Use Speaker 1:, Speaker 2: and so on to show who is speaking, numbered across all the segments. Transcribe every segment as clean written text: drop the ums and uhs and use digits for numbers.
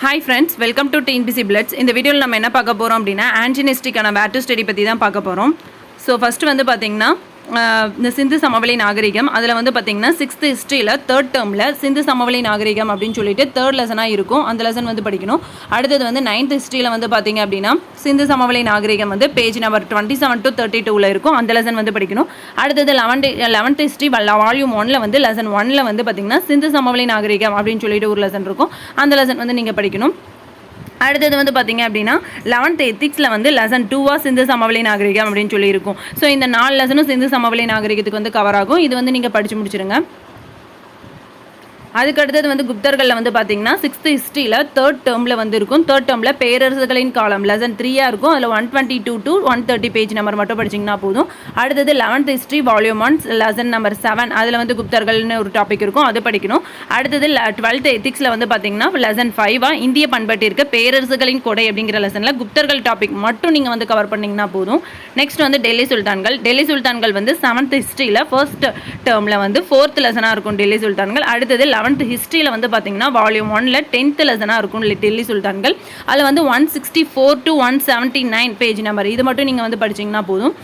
Speaker 1: Hi friends, welcome to TNPSC பிளட்ஸ். இந்த வீடியோவில் நம்ம என்ன பார்க்க போகிறோம் அப்படின்னா ஆன்டினிஸ்டிக்கான வேர் டு ஸ்டடி பற்றி தான் பார்க்க போகிறோம். ஸோ ஃபஸ்ட்டு வந்து பார்த்திங்கன்னா இந்த சிந்து சமவெளி நாகரிகம் அதில் வந்து பார்த்திங்கன்னா 6th ஹிஸ்ட்ரியில் 3rd டேர்மில் சிந்து சமவெளி நாகரிகம் அப்படின்னு சொல்லிட்டு 3rd லெசனாக இருக்கும். அந்த லெசன் வந்து படிக்கணும். அடுத்தது வந்து 9th ஹிஸ்ட்ரியில் வந்து பார்த்திங்க அப்படின்னா சிந்து சமவெளி நாகரிகம் வந்து பேஜ் நம்பர் 27 to 32 இருக்கும். அந்த லெசன் வந்து படிக்கணும். அடுத்தது 11th ஹிஸ்ட்ரி வால்யூம் 1ல் வந்து லெசன் 1ல் வந்து பார்த்திங்கன்னா சிந்து சமவெளி நாகரிகம் அப்படின்னு சொல்லிட்டு ஒரு லெசன் இருக்கும். அந்த லெசன் வந்து நீங்கள் படிக்கணும். அடுத்தது வந்து பார்த்திங்க அப்படின்னா 11th எத்திக்ஸில் வந்து லெசன் 2 சிந்து சமவெளி நாகரிகம் அப்படின்னு சொல்லியிருக்கும். ஸோ இந்த 4 லெசனும் சிந்து சமவெளி நாகரிகத்துக்கு வந்து கவர் ஆகும். இது வந்து நீங்கள் படித்து முடிச்சிருங்க. அதுக்கு அடுத்தது வந்து குப்தர்களில் வந்து பார்த்தீங்கன்னா 6th ஹிஸ்ட்ரியில் 3rd டேர்மில் வந்து இருக்கும். 3rd டேர்மில் பேரரசுகளின் காலம் லெசன் 3 இருக்கும். அதில் 122 to 130 பேஜ் நம்பர் மட்டும் படிச்சிங்கன்னா போதும். அடுத்தது 11th history volume 1 lesson number 7 அதில் வந்து குப்தர்கள்னு ஒரு டாபிக் இருக்கும், அது படிக்கணும். அடுத்தது 12th எத்திக்ஸில் வந்து பார்த்தீங்கன்னா லெசன் 5 இந்திய பண்பாட்டிற்கு பேரரசுகளின் கொடை அப்படிங்கிற லெசனில் குப்தர்கள் டாபிக் மட்டும் நீங்கள் வந்து கவர் பண்ணிங்கன்னா போதும். நெக்ஸ்ட் வந்து டெல்லி சுல்தான்கள் வந்து 7th ஹிஸ்ட்ரியில் 1st டேர்மில் வந்து 4th லெசனாக இருக்கும் டெல்லி சுல்தான்கள். அடுத்தது 11th ஹிஸ்ட்ரியில் வந்து பார்த்தீங்கன்னா வால்யூம் 1ல் 10th லெசனாக இருக்கும் டெல்லி சுல்தான்கள். அதில் வந்து 164 to 179 பேஜ் நம்பர் இது மட்டும் நீங்கள் வந்து படிச்சிங்கன்னா போதும்.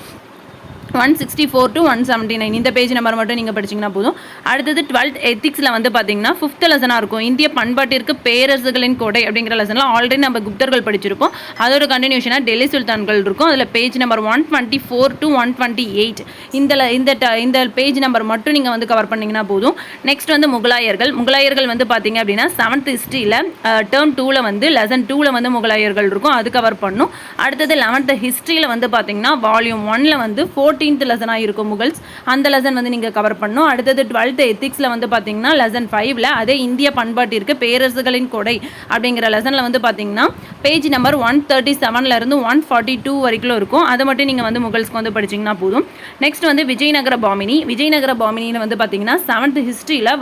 Speaker 1: 164 to 179 இந்த பேஜ் நம்பர் மட்டும் நீங்கள் படிச்சிங்கன்னா போதும். அடுத்தது 12th எத்திக்ஸில் வந்து பார்த்தீங்கன்னா 5th லெசனாக இருக்கும் இந்திய பண்பாட்டிற்கு பேரரசுகளின் கொடை அப்படிங்கிற லெசனில் ஆல்ரெடி நம்ம குப்தர்கள் படிச்சிருக்கோம். அதோட கண்டினியூஷனாக டெல்லி சுல்தான்கள் இருக்கும். அதில் பேஜ் நம்பர் 124 to 128 இந்த பேஜ் நம்பர் மட்டும் நீங்கள் வந்து கவர் பண்ணிங்கன்னா போதும். நெக்ஸ்ட் வந்து முகலாயர்கள் வந்து பார்த்தீங்க அப்படின்னா 7th ஹிஸ்ட்ரியில் டேர்ம் 2ல் வந்து லெசன் 2ல் வந்து முகலாயர்கள் இருக்கும், அது கவர் பண்ணும். அடுத்தது 11th ஹிஸ்ட்ரியில் வந்து பார்த்தீங்கன்னா வால்யூம் 1ல் வந்து 14th லெசனாக இருக்கும் முகல்ஸ், அந்த லெசன் வந்து நீங்கள் கவர் பண்ணணும். அடுத்தது 12th எத்திக்ஸில் வந்து பார்த்தீங்கன்னா லெசன் 5ல் அதே இந்திய பண்பாட்டிற்கு பேரரசுகளின் கொடை அப்படிங்கிற லெசனில் வந்து பார்த்தீங்கன்னா பேஜ் நம்பர் 137 142 வரைக்கும் இருக்கும். அதை மட்டும் நீங்கள் வந்து முகல்ஸ்க்கு வந்து படிச்சிங்கன்னா போதும். நெக்ஸ்ட் வந்து விஜயநகர பாமினின்னு வந்து பார்த்தீங்கன்னா 7th ஹிஸ்ட்ரியில்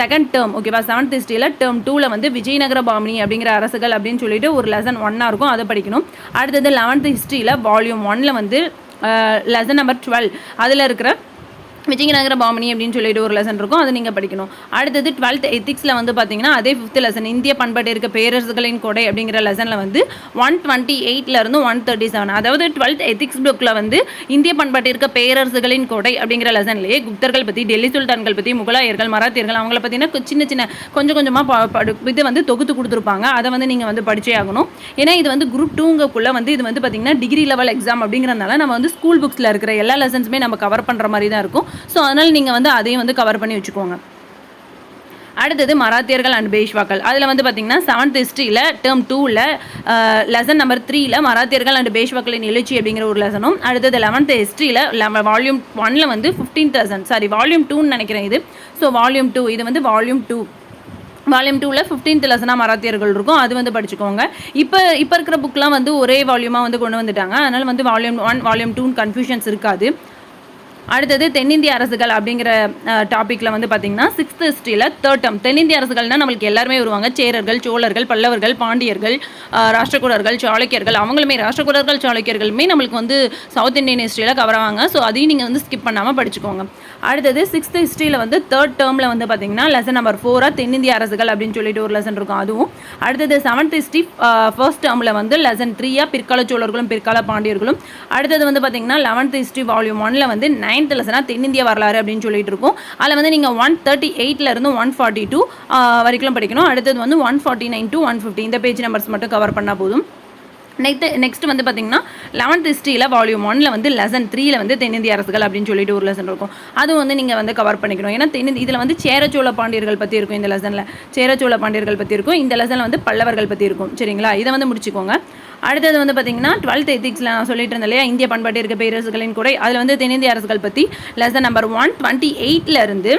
Speaker 1: 2nd டேர்ம் ஓகேவா. 7th ஹிஸ்ட்ரியில் டேர்ம் 2ல் வந்து விஜயநகர பாமினி அப்படிங்கிற அரசுகள் அப்படின்னு சொல்லிட்டு ஒரு லெசன் 1 இருக்கும், அதை படிக்கணும். அடுத்தது 11th ஹிஸ்ட்ரியில் வால்யூம் 1ல் வந்து லெசன் நம்பர் 12 அதில் இருக்கிற விஜயநகர பாமினி அப்படின்னு சொல்லிட்டு ஒரு லெசன் இருக்கும், அதை நீங்கள் படிக்கணும். அடுத்தது 12th எத்திக்ஸில் வந்து பார்த்தீங்கன்னா அதே 5th லெசன் இந்திய பண்பாட்டிற்கு பேரரசுகளின் கொடை அப்படிங்கிற லெசனில் வந்து 128 137 அதாவது 12th எத்திக்ஸ் புக்கில் வந்து இந்திய பண்பாட்டிற்கு பேரரசுகளின் கொடை அப்படிங்கிற லெசன்லேயே குப்தர்கள் பற்றி, டெல்லி சுல்தான்கள் பற்றி, முகலாயர்கள், மராத்தியர்கள் அவங்கள பற்றினா சின்ன கொஞ்சமாக இது வந்து தொகுத்து கொடுத்துருப்பாங்க. அதை வந்து நீங்கள் வந்து படிச்சே ஆகணும். ஏன்னா இது வந்து குரூப் 2க்குள்ளே வந்து இது வந்து பார்த்திங்கன்னா டிகிரி லெவல் எக்ஸாம் அப்படிங்கிறதுனால நம்ம வந்து ஸ்கூல் புக்ஸில் இருக்கிற எல்லா லெசன்ஸுமே நம்ம கவர் பண்ணுற மாதிரி தான் இருக்கும். ஸோ அதனால் நீங்கள் வந்து அதையும் வந்து கவர் பண்ணி வச்சுக்கோங்க. அடுத்தது மராத்தியர்கள் அண்ட் பேஷ்வாக்கள் அதில் வந்து பார்த்திங்கன்னா 7th ஹிஸ்ட்ரியில் டேர்ம் 2ல் லெசன் நம்பர் 3ல் மராத்தியர்கள் அண்ட் பேஷ்வாக்களின் எழுச்சி அப்படிங்கிற ஒரு லெசனும். அடுத்தது 11th ஹிஸ்ட்ரியில் வால்யூம் 1ல் வந்து 15th லெசன் வால்யூம் 2ன்னு நினைக்கிறேன் இது. ஸோ வால்யூம் 2 இது வந்து வால்யூம் 2ல் 15th லெசனாக மராத்தியர்கள் இருக்கும், அது வந்து படிச்சுக்கோங்க. இப்போ இருக்கிற புக்கெலாம் வந்து ஒரே வால்யூமாக வந்து கொண்டு வந்துட்டாங்க, அதனால் வந்து வால்யூம் 1 வால்யூம் 2 கன்ஃபியூஷன்ஸ் இருக்காது. அடுத்தது தென்னிந்திய அரசுகள் அப்படிங்கிற டாப்பிக்கில் வந்து பார்த்திங்கன்னா 6th ஹிஸ்ட்ரியில் 3rd டேர்ம் தென்னிந்திய அரசுகள்னால் நம்மளுக்கு எல்லாருமே வருவாங்க. சேரர்கள், சோழர்கள், பல்லவர்கள், பாண்டியர்கள், ராஷ்டிரகூடர்கள், சாளுக்கியர்கள் அவங்களுமே ராஷ்டிரகூடர்கள் சாளுக்கியர்களுமே நம்மளுக்கு வந்து சவுத் இந்தியன் ஹிஸ்ட்ரியில் கவர் ஆவாங்க. ஸோ அதையும் நீங்கள் வந்து ஸ்கிப் பண்ணாமல் படிச்சுக்கோங்க. அடுத்தது 6th ஹிஸ்ட்ரியில் வந்து 3rd டேர்மில் வந்து பார்த்திங்கன்னா லெசன் நம்பர் 4 தென்னிந்திய அரசுகள் அப்படின்னு சொல்லிட்டு ஒரு லெசன் இருக்கும், அதுவும். அடுத்தது 7th ஹிஸ்ட்ரி 1st டேர்மில் வந்து லெசன் 3 பிற்கால சோழர்களும் பிற்கால பாண்டியர்களும். அடுத்தது வந்து பார்த்திங்கன்னா 11th ஹிஸ்ட்ரி வால்யூம் 1ல் வந்து 9th லெசனாக தென்னிந்திய வரலாறு அப்படின்னு சொல்லிட்டு இருக்கும். அதில் வந்து நீங்கள் 138 142 வரைக்கும் படிக்கணும். அடுத்தது வந்து 149 to 150 இந்த பேஜ் நம்பர்ஸ் மட்டும் கவர் பண்ணால் போதும். நெக்ஸ்ட் வந்து பார்த்தீங்கன்னா 11th ஹிஸ்ட்ரியில் வால்யூம் 1ல் வந்து லெசன் 3ல் வந்து தென்னிந்திய அரசுகள் அப்படின்னு சொல்லிட்டு ஒரு லெசன் இருக்கும், அதுவும் வந்து நீங்கள் வந்து கவர் பண்ணிக்கணும். ஏன்னா இதில் வந்து சேரச்சோழ பாண்டியர்கள் பற்றி இருக்கும், இந்த லெசனில் சேரச்சோழ பாண்டியர்கள் பற்றி இருக்கும், இந்த லெசனில் வந்து பல்லவர்கள் பற்றி இருக்கும். சரிங்களா, இதை வந்து முடிச்சுக்கோங்க. அடுத்தது வந்து பார்த்திங்கன்னா 12th எத்திக்ஸில் நான் சொல்லிட்டு இருந்தேன் இல்லையா இந்திய பண்பாட்டிற்கு பேரரசுகளின் கொடை, அதில் வந்து தென்னிந்திய அரசுகள் பற்றி லெசன் நம்பர் 128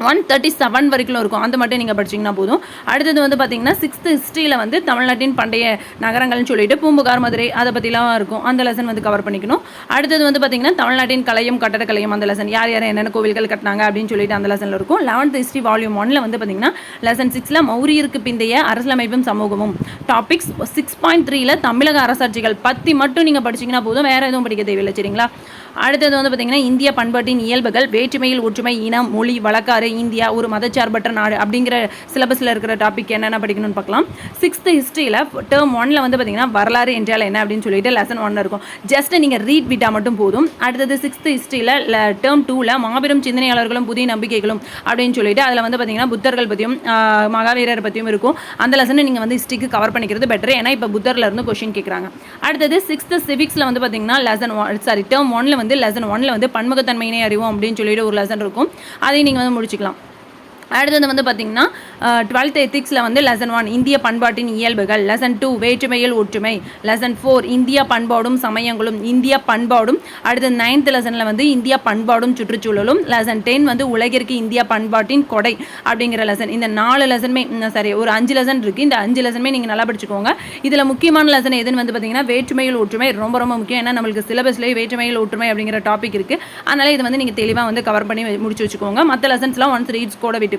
Speaker 1: 137 வரைக்கும் இருக்கும், அந்த மட்டும் நீங்கள் படிச்சிங்கன்னா போதும். அடுத்தது வந்து பார்த்திங்கன்னா 6th ஹிஸ்ட்ரியில் வந்து தமிழ்நாட்டின் பண்டைய நகரங்கள்னு சொல்லிட்டு பூம்புகார், மதுரை அதை பற்றிலாம் இருக்கும், அந்த லெசன் வந்து கவர் பண்ணிக்கணும். அடுத்தது வந்து பார்த்திங்கன்னா தமிழ்நாட்டின் கலையும் கட்டடக்கலையும் அந்த லெசன் யார் என்னென்ன கோவில்கள் கட்டினாங்க அப்படின்னு சொல்லிட்டு அந்த லெசனில் இருக்கும். 11th ஹிஸ்ட்ரி வால்யூம் 1ல் வந்து பார்த்திங்கன்னா லெசன் 6ல் மௌரியருக்கு பிந்தைய அரசியலமைப்பும் சமூகமும் டாபிக்ஸ் 6.3ல் தமிழக அரசாட்சிகள் பற்றி மட்டும் நீங்கள் படிச்சிங்கன்னா போதும், வேறு எதுவும் படிக்க தேவையில்லை. சரிங்களா. அடுத்தது வந்து பார்த்திங்கன்னா இந்திய பண்பாட்டின் இயல்புகள், வேற்றுமையில் ஒற்றுமை, இனம், மொழி, வழக்காறு, இந்தியா ஒரு மதச்சார்பற்ற நாடு அப்படிங்கிற சிலபஸில் இருக்கிற டாபிக் என்னென்ன படிக்கணும்னு பார்க்கலாம். 6th ஹிஸ்ட்ரியில் டேர்ம் 1ல் வந்து பார்த்திங்கன்னா வரலாறு என்றால் என்ன அப்படின்னு சொல்லிட்டு லெசன் 1 இருக்கும். ஜஸ்ட் நீங்கள் ரீட் விட்டால் மட்டும் போதும். அடுத்தது 6th ஹிஸ்ட்ரியில் டேர்ம் 2ல் மாபெரும் சிந்தனையாளர்களும் புதிய நம்பிக்கைகளும் அப்படின்னு சொல்லிட்டு அதில் வந்து பார்த்திங்கன்னா புத்தர்கள் பற்றியும் மகாவீரர் பற்றியும் இருக்கும். அந்த லெசனை நீங்கள் வந்து ஹிஸ்ட்ரிக்கு கவர் பண்ணிக்கிறது பெட்டர். ஏன்னா இப்போ புத்தரில் இருந்து கொஸ்டின் கேட்குறாங்க. அடுத்தது 6th சிவிக்ஸில் வந்து பார்த்திங்கன்னா டேர்ம் 1ல் வந்து லெசன் 1ல் வந்து பன்முகத்தன்மையினை அறிவோம் அப்படின்னு சொல்லிட்டு ஒரு லெசன் இருக்கும். அதையும் நீங்கள் வந்து முடிச்சுக்கலாம். அடுத்தது வந்து பார்த்திங்கன்னா 12th எத்திக்ஸில் வந்து லெசன் 1 இந்திய பண்பாட்டின் இயல்புகள், லெசன் 2 வேற்றுமையில் ஒற்றுமை, லெசன் 4 இந்திய பண்பாடும் சமயங்களும், இந்திய பண்பாடும். அடுத்தது 9th லெசனில் வந்து இந்திய பண்பாடும் சுற்றுச்சூழலும், லெசன் 10 வந்து உலகிற்கு இந்திய பண்பாட்டின் கொடை அப்படிங்கிற லெசன். இந்த 4 லெசனுமே ஒரு 5 லெசன் இருக்குது. இந்த 5 லெசனுமே நீங்கள் நல்லா படிச்சுக்கோங்க. இதில் முக்கியமான லெசன் எதுன்னு வந்து பார்த்திங்கன்னா வேற்றுமையில் ஒற்றுமை ரொம்ப ரொம்ப முக்கியம். ஏன்னா நம்மளுக்கு சிலபஸ்லேயே வேற்றுமையில் ஒற்றுமை அப்படிங்கிற டாபிக் இருக்குது. அதனால் இது வந்து நீங்கள் தெளிவாக வந்து கவர் பண்ணி முடிச்சு வச்சுக்கோங்க. மற்ற லெசன்ஸ்லாம் ஒன்ஸ் ரீட்ஸ் கூட விட்டுக்கோங்க.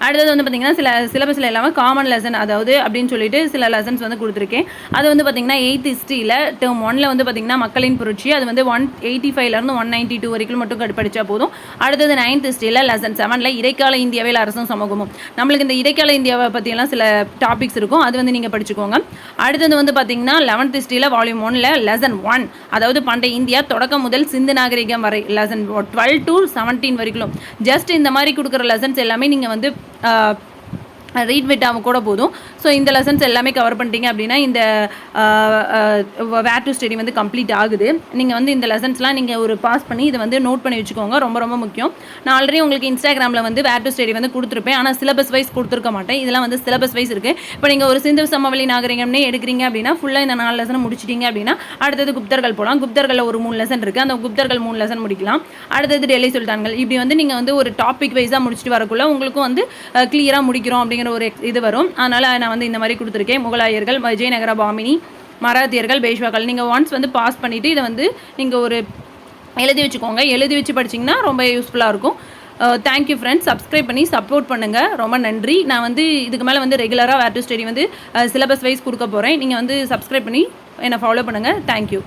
Speaker 1: அடுத்தது வந்து பார்த்திங்கன்னா சிலபஸில் இல்லாமல் காமன் லெசன் அதாவது அப்படின்னு சொல்லிட்டு சில லெசன்ஸ் வந்து கொடுத்துருக்கேன். அது வந்து பார்த்திங்கன்னா 8th ஹிஸ்ட்ரியில் டேர்ம் 1ல் வந்து பார்த்திங்கன்னா மக்களின் புரட்சி, அது வந்து 185லேருந்து 192 வரைக்கும் மட்டும் படித்தா போதும். அடுத்தது 9th ஹிஸ்ட்ரியில் லெசன் 7ல் இடைக்கால இந்தியாவில் அரசும் சமூகமும். நம்மளுக்கு இந்த இடைக்கால இந்தியாவை பற்றியெல்லாம் சில டாபிக்ஸ் இருக்கும். அது வந்து நீங்கள் படிச்சுக்கோங்க. அடுத்தது வந்து பார்த்திங்கன்னா 11th ஹிஸ்ட்ரியில் வால்யூம் 1ல் லெசன் 1 அதாவது பண்டைய இந்தியா தொடக்கம் முதல் சிந்து நாகரிகம் வரை லெசன் 12 to 17 வரைக்கும். ஜஸ்ட் இந்த மாதிரி கொடுக்குற லெசன்ஸ் எல்லாமே நீங்கள் வந்து ரீட் விட்டாமல் கூட போதும். ஸோ இந்த லெசன்ஸ் எல்லாமே கவர் பண்ணிட்டீங்க அப்படின்னா இந்த வேர் டு ஸ்டடி வந்து கம்ப்ளீட் ஆகுது. நீங்கள் வந்து இந்த லெசன்ஸ்லாம் நீங்கள் ஒரு பாஸ் பண்ணி இதை வந்து நோட் பண்ணி வச்சுக்கோங்க. ரொம்ப ரொம்ப முக்கியம். நான் ஆல்ரெடி உங்களுக்கு இன்ஸ்டாகிராமில் வந்து வேர் டு ஸ்டடி வந்து கொடுத்துருப்பேன். ஆனால் சிலபஸ் வைஸ் கொடுத்துருக்க மாட்டேன். இதெல்லாம் வந்து சிலபஸ் வைஸ் இருக்குது. இப்போ நீங்கள் ஒரு சிந்து சமவெளி நாகரிகம்னே எடுக்கிறீங்க அப்படின்னா ஃபுல்லாக இந்த 4 லெசனை முடிச்சிட்டிங்க அப்படின்னா அடுத்தது குப்தர்கள் போகலாம். குப்தர்களில் ஒரு 3 லெசன் இருக்குது. அந்த குப்தர்கள் 3 லெசன் முடிக்கலாம். அடுத்தது டெல்லி சுல்தான்கள். இப்படி வந்து நீங்கள் வந்து ஒரு டாபிக் வைஸாக முடிச்சுட்டு வரக்குள்ள உங்களுக்கும் வந்து கிளியராக முடிக்கிறோம் அப்படிங்கிற ஒரு இது வரும். அதனால் நான் வந்து இந்த மாதிரி கொடுத்துருக்கேன். முகலாயர்கள், விஜயநகர பாமினி, மராத்தியர்கள், பேஷ்வாக்கள். நீங்கள் ஒன்ஸ் வந்து பாஸ் பண்ணிவிட்டு இதை வந்து நீங்கள் ஒரு எழுதி வச்சுக்கோங்க. எழுதி வச்சு படிச்சிங்கன்னா ரொம்ப யூஸ்ஃபுல்லாக இருக்கும். Thank you friends. சப்ஸ்கிரைப் பண்ணி சப்போர்ட் பண்ணுங்கள். ரொம்ப நன்றி. நான் வந்து இதுக்கு மேலே வந்து ரெகுலராக வேர் டு ஸ்டடி வந்து சிலபஸ் வைஸ் கொடுக்க போகிறேன். நீங்கள் வந்து சப்ஸ்கிரைப் பண்ணி என்னை ஃபாலோ பண்ணுங்கள். தேங்க்யூ.